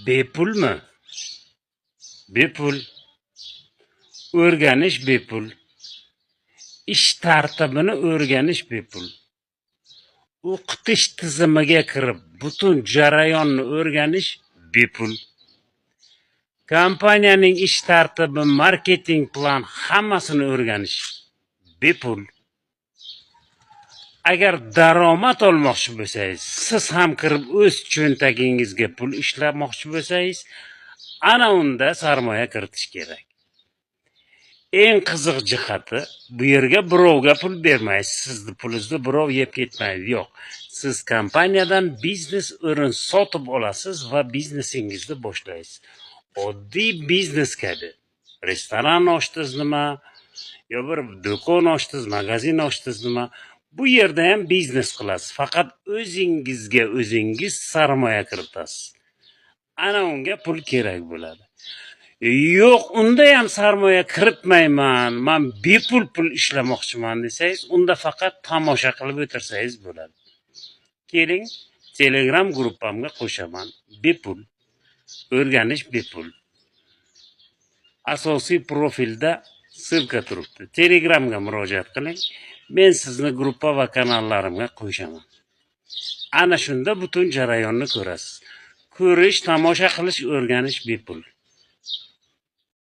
Bepulmi? Bepul. O'rganish bepul. Ish tartibini o'rganish bepul. O'qitish tizimiga kirib, butun jarayonni o'rganish bepul. Kompaniyaning ish tartibi, marketing plan hammasini o'rganish bepul. Agar daromad olmoqchi bo'lsangiz, siz ham kirib o'z cho'ntagingizga pul ishlamoqchi bo'lsangiz, ana unda sarmoya kiritish kerak. Eng qiziq jihati, bu yerga birovga pul bermaysiz, sizni pulingizni birov yeb ketmaydi, yo'q. Siz kompaniyadan biznes o'rin sotib olasiz va biznesingizni boshlaysiz. Oddiy biznes kabi. Restoran ochdingizmi, yo bir do'kon ochdingiz, magazin ochdingizmi, bu yerda ham biznes qilasiz. Faqat o'zingizga o'zingiz sarmoya kiritasiz. Ana unga pul kerak bo'ladi. Yo'q, unda ham sarmoya kiritmayman, men bepul pul ishlamoqchiman desangiz, unda faqat tomosha qilib o'tirsangiz bo'ladi. Keling, Telegram gruppamga qo'shaman. Bepul. O'rganish bepul. Asosiy profilda silka turibdi. Telegramga murojaat qiling. Men sizni gruppa va kanallarimga qo'shaman. Ana shunda butun jarayonni ko'rasiz. Ko'rish, tomosha qilish, o'rganish bepul.